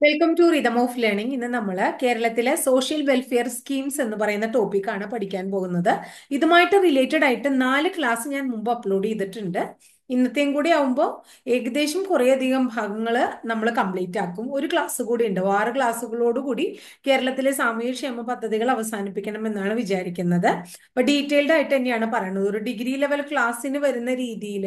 Welcome to rhythm of learning. ഇന്ന് നമ്മൾ കേരളത്തിലെ സോഷ്യൽ വെൽഫെയർ സ്കീംസ് എന്ന് പറയുന്ന ടോപ്പിക്കാണ് പഠിക്കാൻ പോകുന്നത്. ഇതുമായിട്ട് റിലേറ്റഡ് ആയിട്ട് 4 ക്ലാസ് ഞാൻ മുമ്പ് അപ്ലോഡ് ചെയ്തിട്ടുണ്ട്. ഇന്നത്തെയും കൂടി ആവുമ്പോൾ ഏകദേശം കുറേയധികം ഭാഗങ്ങൾ നമ്മൾ കംപ്ലീറ്റ് ആക്കും. ഒരു ക്ലാസ് കൂടി ഉണ്ട്. 6 ക്ലാസ്സുകളോടുകൂടി കേരളത്തിലെ സാമൂഹ്യക്ഷേമ പദ്ധതികൾ അവസാനിപ്പിക്കണം എന്നാണ് വിചാരിക്കുന്നത്. അപ്പൊ ഡീറ്റെയിൽഡ് ആയിട്ട് തന്നെയാണ് പറയുന്നത്. ഒരു ഡിഗ്രി ലെവൽ ക്ലാസ്സിന് വരുന്ന രീതിയിൽ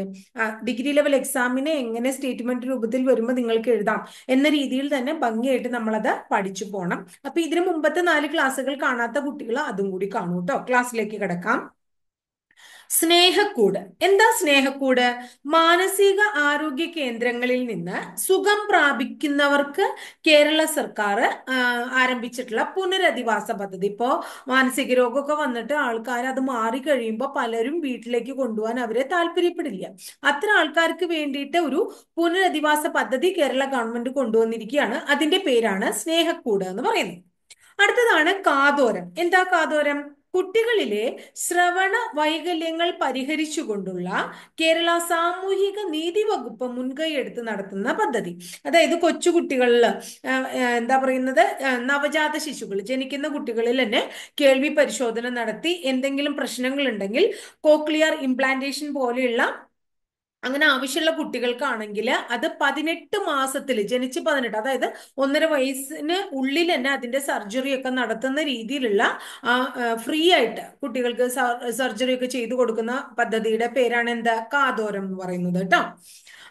ഡിഗ്രി ലെവൽ എക്സാമിന് എങ്ങനെ സ്റ്റേറ്റ്മെന്റ് രൂപത്തിൽ വരുമ്പോൾ നിങ്ങൾക്ക് എഴുതാം എന്ന രീതിയിൽ തന്നെ ഭംഗിയായിട്ട് നമ്മളത് പഠിച്ചു പോകണം. അപ്പൊ ഇതിനു മുമ്പത്തെ 4 ക്ലാസ്സുകൾ കാണാത്ത കുട്ടികൾ അതും കൂടി കാണൂ കേട്ടോ. ക്ലാസ്സിലേക്ക് കിടക്കാം. സ്നേഹക്കൂട്. എന്താ സ്നേഹക്കൂട്? മാനസിക ആരോഗ്യ കേന്ദ്രങ്ങളിൽ നിന്ന് സുഖം പ്രാപിക്കുന്നവർക്ക് കേരള സർക്കാർ ആരംഭിച്ചിട്ടുള്ള പുനരധിവാസ പദ്ധതി. ഇപ്പോ മാനസിക രോഗമൊക്കെ വന്നിട്ട് ആൾക്കാർ അത് മാറി കഴിയുമ്പോൾ പലരും വീട്ടിലേക്ക് കൊണ്ടുപോകാൻ അവരെ താല്പര്യപ്പെടില്ല. അത്തരം ആൾക്കാർക്ക് വേണ്ടിയിട്ട് ഒരു പുനരധിവാസ പദ്ധതി കേരള ഗവൺമെന്റ് കൊണ്ടുവന്നിരിക്കുകയാണ്. അതിന്റെ പേരാണ് സ്നേഹക്കൂട് എന്ന് പറയുന്നത്. അടുത്തതാണ് കാതോരം. എന്താ കാതോരം? കുട്ടികളിലെ ശ്രവണ വൈകല്യങ്ങൾ പരിഹരിച്ചുകൊണ്ടുള്ള കേരള സാമൂഹിക നീതി വകുപ്പ് മുൻകൈയെടുത്ത് നടത്തുന്ന പദ്ധതി. അതായത് കൊച്ചുകുട്ടികളിൽ എന്താ പറയുന്നത്, നവജാത ശിശുക്കൾ ജനിക്കുന്ന കുട്ടികളിൽ തന്നെ കേൾവി പരിശോധന നടത്തി എന്തെങ്കിലും പ്രശ്നങ്ങൾ ഉണ്ടെങ്കിൽ കോക്ലിയർ ഇംപ്ലാന്റേഷൻ പോലെയുള്ള അങ്ങനെ ആവശ്യമുള്ള കുട്ടികൾക്കാണെങ്കിൽ അത് 18 മാസത്തിൽ ജനിച്ച് 18, അതായത് 1.5 വയസ്സിന് ഉള്ളിൽ തന്നെ അതിന്റെ സർജറി ഒക്കെ നടത്തുന്ന രീതിയിലുള്ള ഫ്രീ ആയിട്ട് കുട്ടികൾക്ക് സർജറി ഒക്കെ ചെയ്തു കൊടുക്കുന്ന പദ്ധതിയുടെ പേരാണ് എന്താ? കാതോരം എന്ന് പറയുന്നത് കേട്ടോ.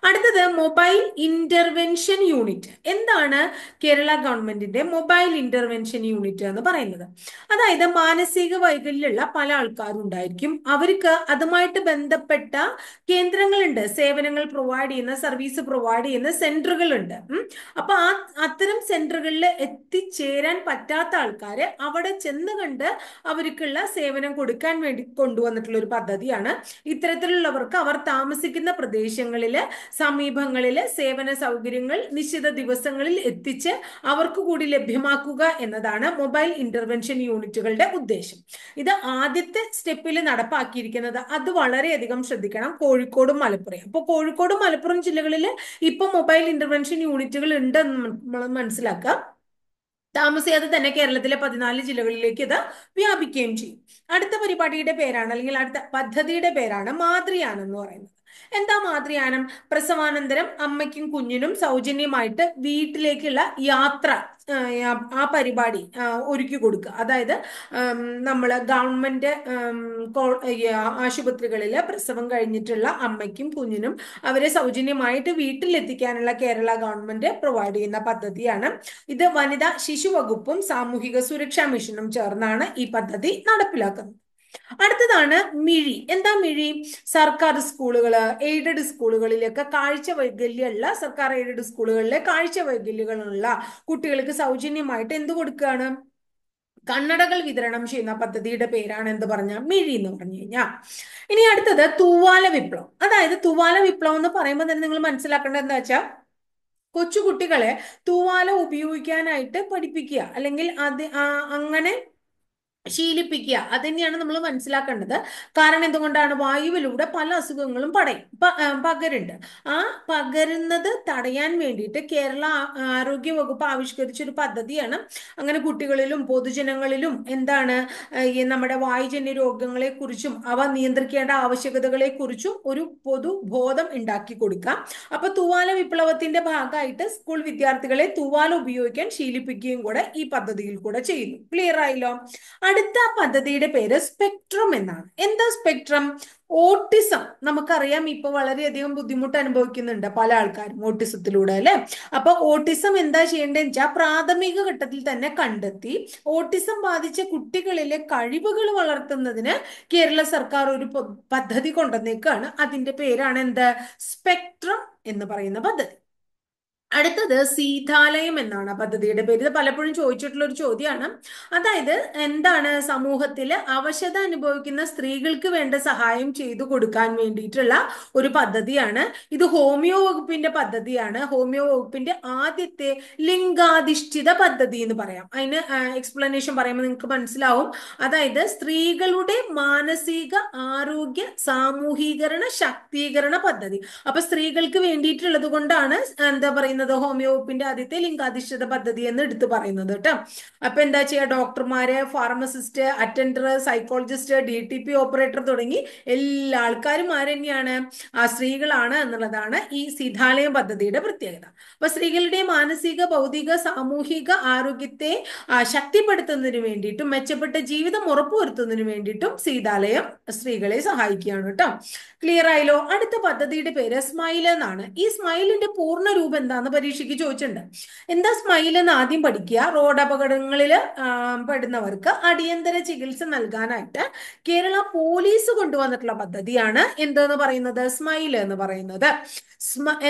അടുത്തത് മൊബൈൽ ഇന്റർവെൻഷൻ യൂണിറ്റ്. എന്താണ് കേരള ഗവൺമെന്റിന്റെ മൊബൈൽ ഇന്റർവെൻഷൻ യൂണിറ്റ് എന്ന് പറയുന്നത്? അതായത് മാനസിക വൈകല്യമുള്ള പല ആൾക്കാരും ഉണ്ടായിരിക്കും. അവർക്ക് അതുമായിട്ട് ബന്ധപ്പെട്ട കേന്ദ്രങ്ങളുണ്ട്, സേവനങ്ങൾ പ്രൊവൈഡ് ചെയ്യുന്ന, സർവീസ് പ്രൊവൈഡ് ചെയ്യുന്ന സെന്ററുകളുണ്ട്. അപ്പൊ അത്തരം സെന്ററുകളിൽ എത്തിച്ചേരാൻ പറ്റാത്ത ആൾക്കാരെ അവിടെ ചെന്ന് കണ്ട് അവർക്കുള്ള സേവനം കൊടുക്കാൻ വേണ്ടി കൊണ്ടുവന്നിട്ടുള്ള ഒരു പദ്ധതിയാണ്. ഇത്തരത്തിലുള്ളവർക്ക് അവർ താമസിക്കുന്ന പ്രദേശങ്ങളില് സമീപങ്ങളില് സേവന സൗകര്യങ്ങൾ നിശ്ചിത ദിവസങ്ങളിൽ എത്തിച്ച് അവർക്ക് കൂടി ലഭ്യമാക്കുക എന്നതാണ് മൊബൈൽ ഇന്റർവെൻഷൻ യൂണിറ്റുകളുടെ ഉദ്ദേശം. ഇത് ആദ്യത്തെ സ്റ്റെപ്പിൽ നടപ്പാക്കിയിരിക്കുന്നത്, അത് വളരെയധികം ശ്രദ്ധിക്കണം, കോഴിക്കോടും മലപ്പുറം. അപ്പോൾ കോഴിക്കോടും മലപ്പുറം ജില്ലകളിൽ ഇപ്പൊ മൊബൈൽ ഇന്റർവെൻഷൻ യൂണിറ്റുകൾ ഉണ്ടെന്ന് നമ്മൾ മനസ്സിലാക്കുക. താമസിയാതെ തന്നെ കേരളത്തിലെ 14 ജില്ലകളിലേക്ക് ഇത് വ്യാപിക്കുകയും ചെയ്യും. അടുത്ത പരിപാടിയുടെ പേരാണ്, അല്ലെങ്കിൽ അടുത്ത പദ്ധതിയുടെ പേരാണ് മാതൃയാനം എന്ന് പറയുന്നത്. എന്താ മാതൃയാനം? പ്രസവാനന്തരം അമ്മയ്ക്കും കുഞ്ഞിനും സൗജന്യമായിട്ട് വീട്ടിലേക്കുള്ള യാത്ര, ആ പരിപാടി ഒരുക്കി കൊടുക്കുക. അതായത് നമ്മള് ഗവൺമെന്റ് ആശുപത്രികളില് പ്രസവം കഴിഞ്ഞിട്ടുള്ള അമ്മയ്ക്കും കുഞ്ഞിനും അവരെ സൗജന്യമായിട്ട് വീട്ടിലെത്തിക്കാനുള്ള കേരള ഗവൺമെന്റ് പ്രൊവൈഡ് ചെയ്യുന്ന പദ്ധതിയാണ് ഇത്. വനിതാ ശിശു വകുപ്പും സാമൂഹിക സുരക്ഷാ മിഷനും ചേർന്നാണ് ഈ പദ്ധതി നടപ്പിലാക്കുന്നത്. അടുത്തതാണ് മിഴി. എന്താ മിഴി? സർക്കാർ സ്കൂളുകള്, എയ്ഡഡ് സ്കൂളുകളിലൊക്കെ കാഴ്ച വൈകല്യമുള്ള, സർക്കാർ എയ്ഡഡ് സ്കൂളുകളിലെ കാഴ്ച വൈകല്യങ്ങളുള്ള കുട്ടികൾക്ക് സൗജന്യമായിട്ട് എന്ത് കൊടുക്കുകയാണ്? കണ്ണടകൾ വിതരണം ചെയ്യുന്ന പദ്ധതിയുടെ പേരാണ് എന്ത് പറഞ്ഞ? മിഴി എന്ന് പറഞ്ഞു കഴിഞ്ഞാൽ. ഇനി അടുത്തത് തൂവാല വിപ്ലവം. അതായത് തൂവാല വിപ്ലവം എന്ന് പറയുമ്പോൾ തന്നെ നിങ്ങൾ മനസ്സിലാക്കേണ്ടത് എന്താ വെച്ചാൽ, കൊച്ചുകുട്ടികളെ തൂവാല ഉപയോഗിക്കാനായിട്ട് പഠിപ്പിക്കുക, അല്ലെങ്കിൽ അത് അങ്ങനെ ശീലിപ്പിക്കുക. അത് തന്നെയാണ് നമ്മൾ മനസ്സിലാക്കേണ്ടത്. കാരണം എന്തുകൊണ്ടാണ്? വായുവിലൂടെ പല അസുഖങ്ങളും പകരുന്നുണ്ട്. ആ പകരുന്നത് തടയാൻ വേണ്ടിയിട്ട് കേരള ആരോഗ്യ വകുപ്പ് ആവിഷ്കരിച്ച ഒരു പദ്ധതിയാണ്. അങ്ങനെ കുട്ടികളിലും പൊതുജനങ്ങളിലും എന്താണ് ഈ നമ്മുടെ വായുജന്യ രോഗങ്ങളെ കുറിച്ചും അവ നിയന്ത്രിക്കേണ്ട ആവശ്യകതകളെ കുറിച്ചും ഒരു പൊതുബോധം ഉണ്ടാക്കി കൊടുക്കാം. അപ്പൊ തൂവാല വിപ്ലവത്തിന്റെ ഭാഗമായിട്ട് സ്കൂൾ വിദ്യാർത്ഥികളെ തൂവാല ഉപയോഗിക്കാൻ ശീലിപ്പിക്കുകയും കൂടെ ഈ പദ്ധതിയിൽ കൂടെ ചെയ്യുന്നു. ക്ലിയർ ആയല്ലോ? അടുത്ത പദ്ധതിയുടെ പേര് സ്പെക്ട്രം എന്നാണ്. എന്താ സ്പെക്ട്രം? ഓട്ടിസം. നമുക്കറിയാം, ഇപ്പൊ വളരെയധികം ബുദ്ധിമുട്ട് അനുഭവിക്കുന്നുണ്ട് പല ആൾക്കാരും ഓട്ടിസത്തിലൂടെ, അല്ലെ? അപ്പൊ ഓട്ടിസം എന്താ ചെയ്യേണ്ടതെന്ന് വെച്ചാൽ പ്രാഥമിക ഘട്ടത്തിൽ തന്നെ കണ്ടെത്തി ഓട്ടിസം ബാധിച്ച കുട്ടികളിലെ കഴിവുകൾ വളർത്തുന്നതിന് കേരള സർക്കാർ ഒരു പദ്ധതി കൊണ്ടുവന്നേക്കാണ്. അതിന്റെ പേരാണ് എന്ത്? സ്പെക്ട്രം എന്ന് പറയുന്ന പദ്ധതി. അടുത്തത് സീതാലയം എന്നാണ് പദ്ധതിയുടെ പേര്. ഇത് പലപ്പോഴും ചോദിച്ചിട്ടുള്ള ഒരു ചോദ്യമാണ്. അതായത് എന്താണ്? സമൂഹത്തിൽ അവശത അനുഭവിക്കുന്ന സ്ത്രീകൾക്ക് വേണ്ട സഹായം ചെയ്തു കൊടുക്കാൻ വേണ്ടിയിട്ടുള്ള ഒരു പദ്ധതിയാണ് ഇത്. ഹോമിയോ വകുപ്പിന്റെ പദ്ധതിയാണ്. ഹോമിയോ വകുപ്പിന്റെ ആദ്യത്തെ ലിംഗാധിഷ്ഠിത പദ്ധതി എന്ന് പറയാം. അതിന് എക്സ്പ്ലനേഷൻ പറയുമ്പോൾ നിങ്ങൾക്ക് മനസ്സിലാവും. അതായത് സ്ത്രീകളുടെ മാനസിക ആരോഗ്യ സാമൂഹീകരണ ശാക്തീകരണ പദ്ധതി. അപ്പൊ സ്ത്രീകൾക്ക് വേണ്ടിയിട്ടുള്ളത് കൊണ്ടാണ് എന്താ പറയുന്നത്, പറയുന്നത് ഹോമിയോ വകുപ്പിന്റെ ആദ്യത്തെ ലിംഗാധിഷ്ഠിത പദ്ധതി എന്ന് എടുത്തു പറയുന്നത് കേട്ടോ. അപ്പൊ എന്താ ചെയ്യുക, ഡോക്ടർമാര്, pharmacist, attender, psychologist, DTP operator തുടങ്ങി എല്ലാ ആൾക്കാരും ആര് തന്നെയാണ്, ആ സ്ത്രീകളാണ് എന്നുള്ളതാണ് ഈ സീതാലയം പദ്ധതിയുടെ പ്രത്യേകത. അപ്പൊ സ്ത്രീകളുടെ മാനസിക, ഭൗതിക, സാമൂഹിക ആരോഗ്യത്തെ ശക്തിപ്പെടുത്തുന്നതിന് വേണ്ടിയിട്ടും മെച്ചപ്പെട്ട ജീവിതം ഉറപ്പുവരുത്തുന്നതിന് വേണ്ടിയിട്ടും സീതാലയം സ്ത്രീകളെ സഹായിക്കുകയാണ് കേട്ടോ. ക്ലിയർ ആയല്ലോ. അടുത്ത പദ്ധതിയുടെ പേര് സ്മൈൽ എന്നാണ്. ഈ സ്മൈലിന്റെ പൂർണ്ണ രൂപം എന്താന്ന് പരീക്ഷയ്ക്ക് ചോദിച്ചിട്ടുണ്ട്. എന്താ സ്മൈൽ എന്ന് ആദ്യം പഠിക്കുക. റോഡ് അപകടങ്ങളിൽ പെടുന്നവർക്ക് അടിയന്തര ചികിത്സ നൽകാനായിട്ട് കേരള പോലീസ് കൊണ്ടുവന്നിട്ടുള്ള പദ്ധതിയാണ് എന്തെന്ന് പറയുന്നത്, സ്മൈൽ എന്ന് പറയുന്നത്.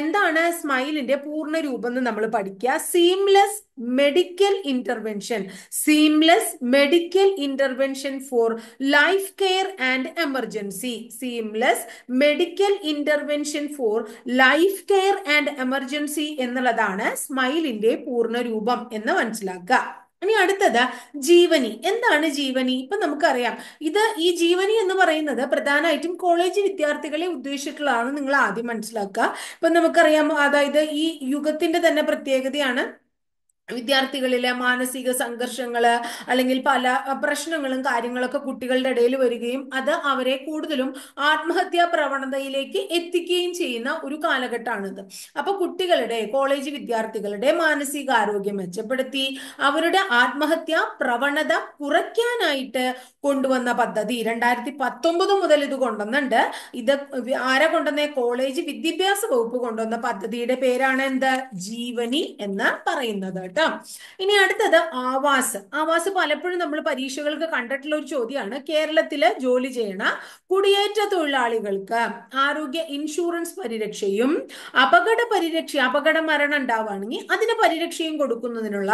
എന്താണ് സ്മൈലിന്റെ പൂർണ്ണ രൂപം എന്ന് നമ്മൾ പഠിക്കുക. Seamless medical intervention, seamless medical intervention four life care and emergency, seamless medical intervention four life care and emergency എന്നുള്ളതാണ് സ്മൈലിന്റെ പൂർണ്ണ രൂപം എന്ന് മനസ്സിലാക്കുക. ഇനി അടുത്തത് ജീവനി. എന്താണ് ജീവനി? ഇപ്പൊ നമുക്കറിയാം, ഈ ജീവനി എന്ന് പറയുന്നത് പ്രധാനമായിട്ടും കോളേജ് വിദ്യാർത്ഥികളെ ഉദ്ദേശിച്ചിട്ടുള്ളതാണ്. നിങ്ങൾ ആദ്യം മനസ്സിലാക്കുക. ഇപ്പൊ നമുക്കറിയാം, അതായത് ഈ യുഗത്തിന്റെ തന്നെ പ്രത്യേകതയാണ് വിദ്യാർത്ഥികളിലെ മാനസിക സംഘർഷങ്ങള് അല്ലെങ്കിൽ പല പ്രശ്നങ്ങളും കാര്യങ്ങളൊക്കെ കുട്ടികളുടെ ഇടയിൽ വരികയും അത് അവരെ കൂടുതലും ആത്മഹത്യാ പ്രവണതയിലേക്ക് എത്തിക്കുകയും ചെയ്യുന്ന ഒരു കാലഘട്ടമാണിത്. അപ്പൊ കുട്ടികളുടെ, കോളേജ് വിദ്യാർത്ഥികളുടെ മാനസികാരോഗ്യം മെച്ചപ്പെടുത്തി അവരുടെ ആത്മഹത്യാ പ്രവണത കുറയ്ക്കാനായിട്ട് കൊണ്ടുവന്ന പദ്ധതി 2019 മുതൽ ഇത് കൊണ്ടുവന്നുണ്ട്. ഇത് ആരെ കൊണ്ടുവന്ന? കോളേജ് വിദ്യാഭ്യാസ വകുപ്പ് കൊണ്ടുവന്ന പദ്ധതിയുടെ പേരാണ് എന്ത്? ജീവനി എന്ന് പറയുന്നത് കേട്ടോ. ഇനി അടുത്തത് ആവാസ്. ആവാസ് പലപ്പോഴും നമ്മൾ പരീക്ഷകൾക്ക് കണ്ടിട്ടുള്ള ഒരു ചോദ്യമാണ്. കേരളത്തില് ജോലി ചെയ്യണ കുടിയേറ്റ തൊഴിലാളികൾക്ക് ആരോഗ്യ ഇൻഷുറൻസ് പരിരക്ഷയും അപകട മരണം ഉണ്ടാവുകയാണെങ്കിൽ അതിന് പരിരക്ഷയും കൊടുക്കുന്നതിനുള്ള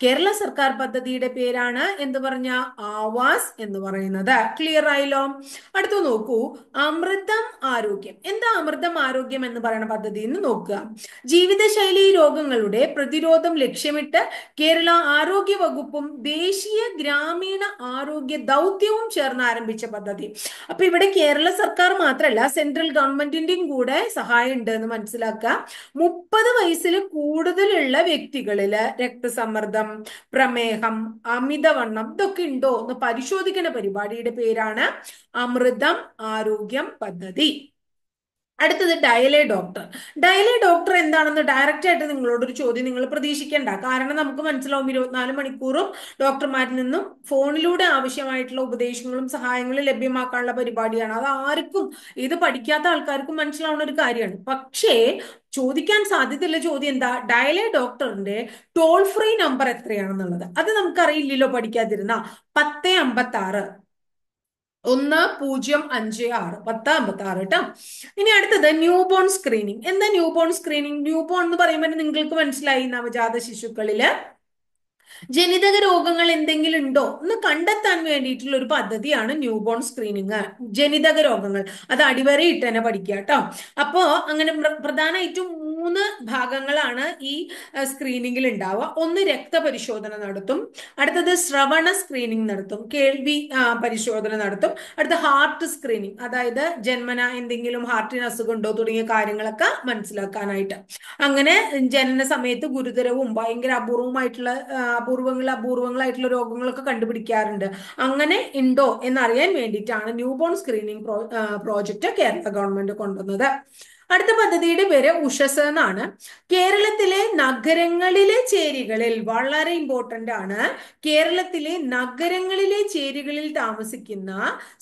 കേരള സർക്കാർ പദ്ധതിയുടെ പേരാണ് എന്ത് പറഞ്ഞ? ആവാസ് എന്ന് പറയുന്നത്. ക്ലിയർ ആയല്ലോ. അടുത്ത് നോക്കൂ, അമൃതം ആരോഗ്യം. എന്താ അമൃതം ആരോഗ്യം എന്ന് പറയുന്ന പദ്ധതി എന്ന് നോക്കുക. ജീവിതശൈലി രോഗങ്ങളുടെ പ്രതിരോധം ലക്ഷ്യമിട്ട് കേരള ആരോഗ്യ വകുപ്പും ദേശീയ ഗ്രാമീണ ആരോഗ്യ ദൗത്യവും ചേർന്ന് ആരംഭിച്ച പദ്ധതി. അപ്പൊ ഇവിടെ കേരള സർക്കാർ മാത്രമല്ല, സെൻട്രൽ ഗവൺമെന്റിന്റെയും കൂടെ സഹായം ഉണ്ട് എന്ന് മനസ്സിലാക്കുക. 30 വയസ്സിൽ കൂടുതലുള്ള വ്യക്തികളില് രക്തസമ്മർദ്ദം, പ്രമേഹം, അമിതവണ്ണം ഇതൊക്കെ ഉണ്ടോ എന്ന് പരിശോധിക്കുന്ന പരിപാടിയുടെ പേരാണ് അമൃതം ആരോഗ്യം പദ്ധതി. അടുത്തത് ഡയലേ ഡോക്ടർ. ഡയലേ ഡോക്ടർ എന്താണെന്ന് ഡയറക്റ്റ് ആയിട്ട് നിങ്ങളോട് ഒരു ചോദ്യം നിങ്ങൾ പ്രതീക്ഷിക്കേണ്ട. കാരണം നമുക്ക് മനസ്സിലാവും 24 മണിക്കൂറും ഡോക്ടർമാരിൽ നിന്നും ഫോണിലൂടെ ആവശ്യമായിട്ടുള്ള ഉപദേശങ്ങളും സഹായങ്ങളും ലഭ്യമാക്കാനുള്ള പരിപാടിയാണ്. അത് ആർക്കും, ഇത് പഠിക്കാത്ത ആൾക്കാർക്കും മനസ്സിലാവുന്ന ഒരു കാര്യമാണ്. പക്ഷേ ചോദിക്കാൻ സാധ്യതയുള്ള ചോദ്യം എന്താ? ഡയലേ ഡോക്ടറിന്റെ ടോൾ ഫ്രീ നമ്പർ എത്രയാണെന്നുള്ളത്. അത് നമുക്കറിയില്ലല്ലോ പഠിക്കാതിരുന്ന. 1056 1056 1056 കേട്ടോ. ഇനി അടുത്തത് ന്യൂ ബോൺ സ്ക്രീനിങ്. എന്താ new born screening? New born എന്ന് പറയുമ്പോൾ നിങ്ങൾക്ക് മനസ്സിലായി, നവജാത ശിശുക്കളില് ജനിതക രോഗങ്ങൾ എന്തെങ്കിലും ഉണ്ടോ എന്ന് കണ്ടെത്താൻ വേണ്ടിയിട്ടുള്ള ഒരു പദ്ധതിയാണ് ന്യൂ ബോൺ സ്ക്രീനിങ്. ജനിതക രോഗങ്ങൾ അത് അടിവരയിട്ട് തന്നെ പഠിക്കുക കേട്ടോ. അപ്പോ അങ്ങനെ പ്രധാനമായിട്ടും 3 ഭാഗങ്ങളാണ് ഈ സ്ക്രീനിങ്ങിൽ ഉണ്ടാവുക. ഒന്ന് രക്തപരിശോധന നടത്തും, അടുത്തത് ശ്രവണ സ്ക്രീനിങ് നടത്തും, കേൾവി പരിശോധന നടത്തും, അടുത്ത ഹാർട്ട് സ്ക്രീനിങ്, അതായത് ജന്മന എന്തെങ്കിലും ഹാർട്ടിന് അസുഖം ഉണ്ടോ തുടങ്ങിയ കാര്യങ്ങളൊക്കെ മനസ്സിലാക്കാനായിട്ട്. അങ്ങനെ ജനന സമയത്ത് ഗുരുതരവും ഭയങ്കര അപൂർവങ്ങളായിട്ടുള്ള രോഗങ്ങളൊക്കെ കണ്ടുപിടിക്കാറുണ്ട്. അങ്ങനെ ഉണ്ടോ എന്നറിയാൻ വേണ്ടിയിട്ടാണ് new born screening project Kerala government കൊണ്ടുവന്നത്. അടുത്ത പദ്ധതിയുടെ പേര് ഉഷസ് എന്നാണ്. കേരളത്തിലെ നഗരങ്ങളിലെ ചേരികളിൽ, വളരെ ഇമ്പോർട്ടന്റ് ആണ്, കേരളത്തിലെ നഗരങ്ങളിലെ ചേരികളിൽ താമസിക്കുന്ന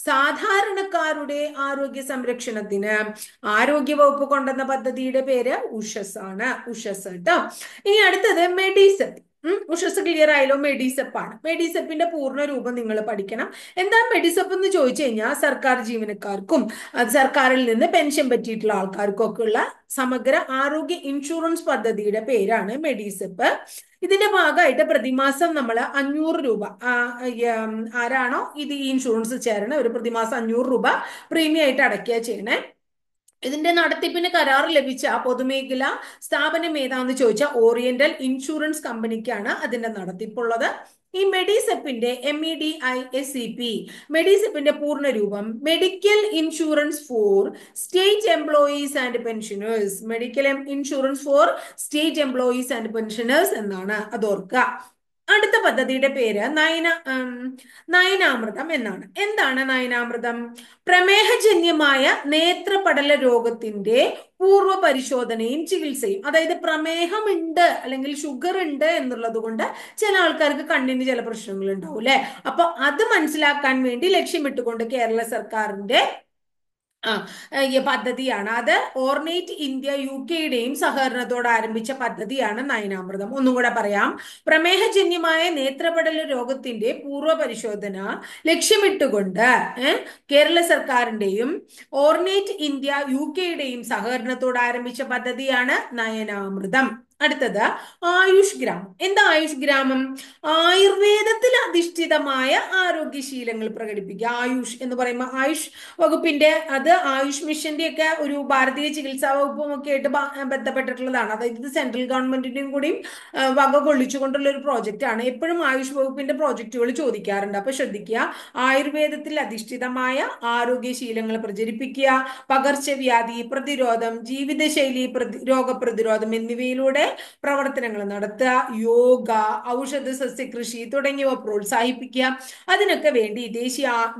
സാധാരണക്കാരുടെ ആരോഗ്യ സംരക്ഷണത്തിന് ആരോഗ്യ വകുപ്പ് കൊണ്ടുവന്ന പദ്ധതിയുടെ പേര് ഉഷസ് ആണ്. ഉഷസ് കേട്ടോ. ഇനി അടുത്തത് മെഡിസെപ്പ്. ഉഷസ് ക്ലിയർ ആയാലോ? മെഡിസെപ്പ് ആണ്. മെഡിസെപ്പിന്റെ പൂർണ്ണ രൂപം നിങ്ങൾ പഠിക്കണം. എന്താ മെഡിസെപ്പ് എന്ന് ചോദിച്ചു കഴിഞ്ഞാൽ സർക്കാർ ജീവനക്കാർക്കും സർക്കാരിൽ നിന്ന് പെൻഷൻ പറ്റിയിട്ടുള്ള ആൾക്കാർക്കും ഒക്കെ ഉള്ള സമഗ്ര ആരോഗ്യ ഇൻഷുറൻസ് പദ്ധതിയുടെ പേരാണ് മെഡിസെപ്പ്. ഇതിന്റെ ഭാഗമായിട്ട് പ്രതിമാസം നമ്മൾ 500 രൂപ, ആരാണോ ഇത് ഈ ഇൻഷുറൻസ് ചേരണ ഒരു പ്രതിമാസം 500 രൂപ പ്രീമിയം ആയിട്ട് അടയ്ക്കുക ചെയ്യണേ. ഇതിന്റെ നടത്തിപ്പിന് കരാർ ലഭിച്ച പൊതുമേഖല സ്ഥാപനം ഏതാന്ന് ചോദിച്ചാൽ ഓറിയന്റൽ ഇൻഷുറൻസ് കമ്പനിക്കാണ് അതിന്റെ നടത്തിപ്പുള്ളത്. ഈ മെഡിസെപ്പിന്റെ MEDISEP, മെഡിസെപ്പിന്റെ പൂർണ്ണ രൂപം medical insurance four state employees and pensioners. Medical insurance four state employees and pensioners എന്നാണ്, അത് ഓർക്കുക. അടുത്ത പദ്ധതിയുടെ പേര് നയനാമൃതം എന്നാണ്. എന്താണ് നയനാമൃതം? പ്രമേഹജന്യമായ നേത്രപടല രോഗത്തിന്റെ പൂർവ്വ പരിശോധനയും ചികിത്സയും. അതായത് പ്രമേഹമുണ്ട് അല്ലെങ്കിൽ ഷുഗർ ഉണ്ട് എന്നുള്ളത് കൊണ്ട് ചില ആൾക്കാർക്ക് കണ്ണിന് ചില പ്രശ്നങ്ങൾ ഉണ്ടാവും അല്ലെ. അപ്പൊ അത് മനസ്സിലാക്കാൻ വേണ്ടി ലക്ഷ്യമിട്ടുകൊണ്ട് കേരള സർക്കാരിന്റെ ഈ പദ്ധതിയാണ്. അത് ഓർണേറ്റ് ഇന്ത്യ UK-യുടെയും സഹകരണത്തോടെ ആരംഭിച്ച പദ്ധതിയാണ് നയനാമൃതം. ഒന്നും കൂടെ പറയാം. പ്രമേഹജന്യമായ നേത്രപടല രോഗത്തിന്റെ പൂർവ്വ പരിശോധന ലക്ഷ്യമിട്ടുകൊണ്ട് കേരള സർക്കാരിന്റെയും ഓർണേറ്റ് ഇന്ത്യ UK-യുടെയും സഹകരണത്തോടെ ആരംഭിച്ച പദ്ധതിയാണ് നയനാമൃതം. അടുത്തത് ആയുഷ് ഗ്രാമം. എന്താ ആയുഷ് ഗ്രാമം? ആയുർവേദത്തിൽ അധിഷ്ഠിതമായ ആരോഗ്യശീലങ്ങൾ പ്രകടിപ്പിക്കുക. ആയുഷ് എന്ന് പറയുമ്പോൾ ആയുഷ് വകുപ്പിന്റെ, അത് ആയുഷ് മിഷന്റെ ഒക്കെ ഒരു ഭാരതീയ ചികിത്സാ വകുപ്പും ഒക്കെ ആയിട്ട് ബന്ധപ്പെട്ടിട്ടുള്ളതാണ്. അതായത് ഇത് സെൻട്രൽ ഗവൺമെന്റിന്റെയും കൂടി വക കൊള്ളിച്ചുകൊണ്ടുള്ള ഒരു പ്രോജക്റ്റ് ആണ്. എപ്പോഴും ആയുഷ് വകുപ്പിന്റെ പ്രോജക്റ്റുകൾ ചോദിക്കാറുണ്ട്. അപ്പൊ ശ്രദ്ധിക്കുക, ആയുർവേദത്തിൽ അധിഷ്ഠിതമായ ആരോഗ്യശീലങ്ങൾ പ്രചരിപ്പിക്കുക, പകർച്ചവ്യാധി പ്രതിരോധം, ജീവിതശൈലി രോഗപ്രതിരോധം എന്നിവയിലൂടെ പ്രവർത്തനങ്ങൾ നടത്തുക, യോഗ, ഔഷധ സസ്യകൃഷി തുടങ്ങിയവ പ്രോത്സാഹിപ്പിക്കുക. അതിനൊക്കെ വേണ്ടി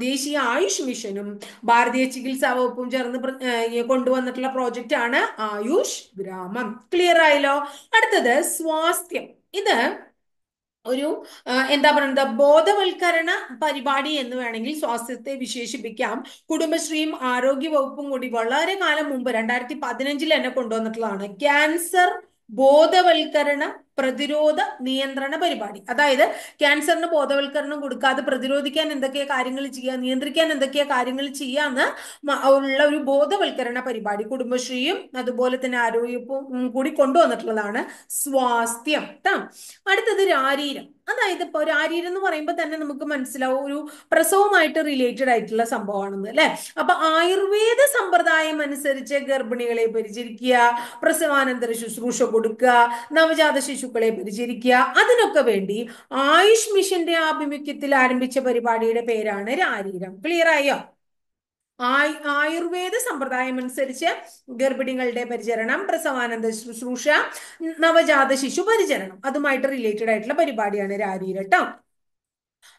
ദേശീയ ആയുഷ് മിഷനും ഭാരതീയ ചികിത്സാ വകുപ്പും ചേർന്ന് കൊണ്ടുവന്നിട്ടുള്ള പ്രോജക്റ്റ് ആണ് ആയുഷ് ഗ്രാമം. ക്ലിയർ ആയല്ലോ? അടുത്തത് സ്വാസ്ഥ്യം. ഇത് ഒരു എന്താ പറയുന്നത്, ബോധവൽക്കരണ പരിപാടി എന്ന് വേണമെങ്കിൽ സ്വാസ്ഥ്യത്തെ വിശേഷിപ്പിക്കാം. കുടുംബശ്രീയും ആരോഗ്യ വകുപ്പും കൂടി വളരെ കാലം മുമ്പ് 2015 തന്നെ കൊണ്ടുവന്നിട്ടുള്ളതാണ് ക്യാൻസർ ബോധവൽക്കരണ പ്രതിരോധ നിയന്ത്രണ പരിപാടി. അതായത് ക്യാൻസറിന് ബോധവൽക്കരണം കൊടുക്കാതെ പ്രതിരോധിക്കാൻ എന്തൊക്കെ കാര്യങ്ങൾ ചെയ്യുക, നിയന്ത്രിക്കാൻ എന്തൊക്കെ കാര്യങ്ങൾ ചെയ്യാന്ന് ഉള്ള ഒരു ബോധവൽക്കരണ പരിപാടി കുടുംബശ്രീയും അതുപോലെ തന്നെ ആരോഗ്യവും കൂടി കൊണ്ടുവന്നിട്ടുള്ളതാണ് സ്വാസ്ഥ്യം. അടുത്തത് രാരീരം. അതായത് ഇപ്പൊ രാരീരം എന്ന് പറയുമ്പോൾ തന്നെ നമുക്ക് മനസ്സിലാവും ഒരു പ്രസവമായിട്ട് റിലേറ്റഡ് ആയിട്ടുള്ള സംഭവമാണെന്ന് അല്ലെ. അപ്പൊ ആയുർവേദ സമ്പ്രദായം അനുസരിച്ച് ഗർഭിണികളെ പരിചരിക്കുക, പ്രസവാനന്തര ശുശ്രൂഷ കൊടുക്കുക, നവജാത ശിശുക്കളെ പരിചരിക്കുക. അതിനൊക്കെ വേണ്ടി ആയുഷ് മിഷന്റെ ആഭിമുഖ്യത്തിൽ ആരംഭിച്ച പരിപാടിയുടെ പേരാണ് രാരീരം. ക്ലിയർ ആയോ? ആയുർവേദ സമ്പ്രദായം അനുസരിച്ച് ഗർഭിണികളുടെ പരിചരണം, പ്രസവാനന്ദ ശുശ്രൂഷ, നവജാത ശിശു പരിചരണം, അതുമായിട്ട് റിലേറ്റഡ് ആയിട്ടുള്ള പരിപാടിയാണ് രാരീരം ട്ടോ.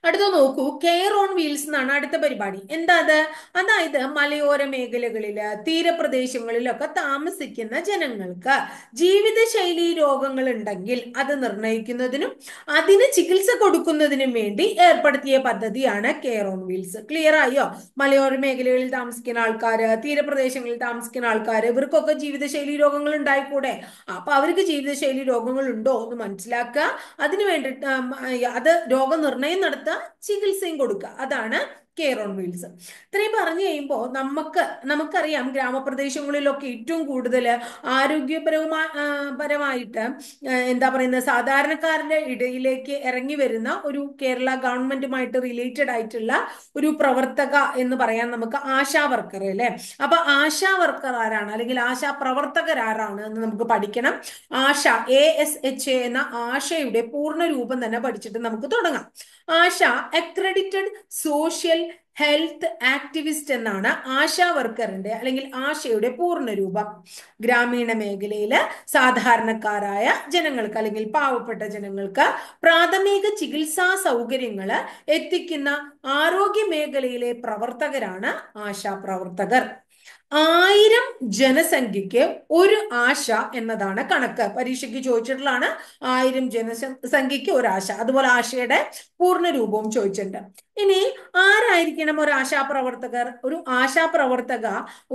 അടുത്ത നോക്കൂ, കെയർ ഓൺ വീൽസ് എന്നാണ് അടുത്ത പരിപാടി. എന്താ അത്? അതായത് മലയോര മേഖലകളില് തീരപ്രദേശങ്ങളിലൊക്കെ താമസിക്കുന്ന ജനങ്ങൾക്ക് ജീവിതശൈലി രോഗങ്ങൾ ഉണ്ടെങ്കിൽ അത് നിർണ്ണയിക്കുന്നതിനും അതിന് ചികിത്സ കൊടുക്കുന്നതിനും വേണ്ടി ഏർപ്പെടുത്തിയ പദ്ധതിയാണ് കെയർ ഓൺ വീൽസ്. ക്ലിയർ ആയോ? മലയോര മേഖലകളിൽ താമസിക്കുന്ന ആൾക്കാര്, തീരപ്രദേശങ്ങളിൽ താമസിക്കുന്ന ആൾക്കാര്, ഇവർക്കൊക്കെ ജീവിതശൈലി രോഗങ്ങൾ ഉണ്ടായിക്കൂടെ? അപ്പൊ അവർക്ക് ജീവിതശൈലി രോഗങ്ങൾ ഉണ്ടോ എന്ന് മനസ്സിലാക്കുക, അതിനു വേണ്ടിയിട്ട് അത് രോഗനിർണയം നടത്തുക, ചികിത്സയും കൊടുക്കുക. അതാണ് കെയർ ഓൺ വീൽസ്. ഇത്രയും പറഞ്ഞു കഴിയുമ്പോൾ നമുക്കറിയാം ഗ്രാമപ്രദേശങ്ങളിലൊക്കെ ഏറ്റവും കൂടുതൽ ആരോഗ്യപരമായിട്ട് എന്താ പറയുന്നത്, സാധാരണക്കാരുടെ ഇടയിലേക്ക് ഇറങ്ങി വരുന്ന ഒരു കേരള ഗവൺമെന്റുമായിട്ട് റിലേറ്റഡ് ആയിട്ടുള്ള ഒരു പ്രവർത്തക എന്ന് പറയാൻ നമുക്ക് ആശാ വർക്കർ അല്ലെ. അപ്പൊ ആശാ വർക്കർ ആരാണ് അല്ലെങ്കിൽ ആശാ പ്രവർത്തകർ ആരാണ് എന്ന് നമുക്ക് പഠിക്കണം. ആശ, ASHA എന്ന ആശയുടെ പൂർണ്ണ രൂപം തന്നെ പഠിച്ചിട്ട് നമുക്ക് തുടങ്ങാം. ആശ അക്രഡിറ്റഡ് സോഷ്യൽ ഹെൽത്ത് ആക്ടിവിസ്റ്റ് എന്നാണ് ആശാ വർക്കറിന്റെ അല്ലെങ്കിൽ ആശയുടെ പൂർണ്ണ രൂപം. ഗ്രാമീണ മേഖലയില് സാധാരണക്കാരായ ജനങ്ങൾക്ക് അല്ലെങ്കിൽ പാവപ്പെട്ട ജനങ്ങൾക്ക് പ്രാഥമിക ചികിത്സാ സൗകര്യങ്ങള് എത്തിക്കുന്ന ആരോഗ്യ മേഖലയിലെ പ്രവർത്തകരാണ് ആശാ പ്രവർത്തകർ. 1000 ജനസംഖ്യക്ക് ഒരു ആശ എന്നതാണ് കണക്ക്. പരീക്ഷയ്ക്ക് ചോദിച്ചിട്ടുള്ളതാണ് 1000 ജനസംഖ്യക്ക് ഒരു ആശ. അതുപോലെ ആശയുടെ പൂർണ്ണ രൂപവും ചോദിച്ചിട്ടുണ്ട്. ഇനി ആരായിരിക്കണം ഒരു ആശാപ്രവർത്തകർ? ഒരു ആശാപ്രവർത്തക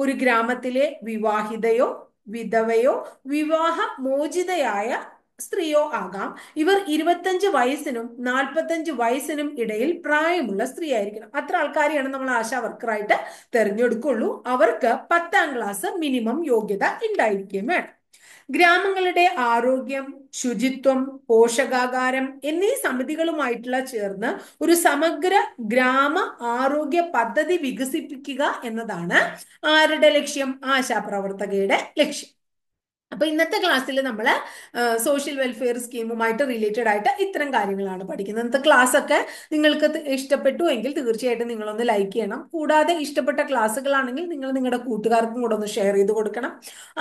ഒരു ഗ്രാമത്തിലെ വിവാഹിതയോ വിധവയോ വിവാഹ മോചിതയായ സ്ത്രീയോ ആകാം. ഇവർ 25 വയസ്സിനും 45 വയസ്സിനും ഇടയിൽ പ്രായമുള്ള സ്ത്രീ ആയിരിക്കണം. അത്ര ആൾക്കാരെയാണ് നമ്മൾ ആശാ വർക്കറായിട്ട് തെരഞ്ഞെടുക്കുള്ളൂ. അവർക്ക് 10ാം ക്ലാസ് മിനിമം യോഗ്യത ഉണ്ടായിരിക്കുകയും വേണം. ഗ്രാമങ്ങളുടെ ആരോഗ്യം, ശുചിത്വം, പോഷകാഹാരം എന്നീ സമിതികളുമായിട്ടുള്ള ചേർന്ന് ഒരു സമഗ്ര ഗ്രാമ ആരോഗ്യ പദ്ധതി വികസിപ്പിക്കുക എന്നതാണ് ആരുടെ ലക്ഷ്യം? ആശാപ്രവർത്തകയുടെ ലക്ഷ്യം. അപ്പൊ ഇന്നത്തെ ക്ലാസ്സിൽ നമ്മൾ സോഷ്യൽ വെൽഫെയർ സ്കീമുമായിട്ട് റിലേറ്റഡ് ആയിട്ട് ഇത്തരം കാര്യങ്ങളാണ് പഠിക്കുന്നത്. ഇന്നത്തെ ക്ലാസ് ഒക്കെ നിങ്ങൾക്ക് ഇഷ്ടപ്പെട്ടു എങ്കിൽ തീർച്ചയായിട്ടും നിങ്ങളൊന്ന് ലൈക്ക് ചെയ്യണം. കൂടാതെ ഇഷ്ടപ്പെട്ട ക്ലാസ്സുകളാണെങ്കിൽ നിങ്ങൾ നിങ്ങളുടെ കൂട്ടുകാർക്കും കൂടെ ഒന്ന് ഷെയർ ചെയ്ത് കൊടുക്കണം.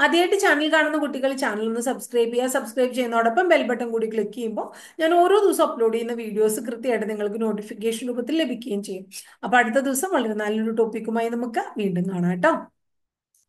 ആദ്യമായിട്ട് ചാനൽ കാണുന്ന കുട്ടികൾ ചാനൽ ഒന്ന് സബ്സ്ക്രൈബ് ചെയ്യുക. സബ്സ്ക്രൈബ് ചെയ്യുന്നതോടൊപ്പം ബെൽ ബട്ടൺ കൂടി ക്ലിക്ക് ചെയ്യുമ്പോൾ ഞാൻ ഓരോ ദിവസം അപ്ലോഡ് ചെയ്യുന്ന വീഡിയോസ് കൃത്യമായിട്ട് നിങ്ങൾക്ക് നോട്ടിഫിക്കേഷൻ രൂപത്തിൽ ലഭിക്കുകയും ചെയ്യും. അപ്പൊ അടുത്ത ദിവസം വളരെ നല്ലൊരു ടോപ്പിക്കുമായി നമുക്ക് വീണ്ടും കാണാം കേട്ടോ.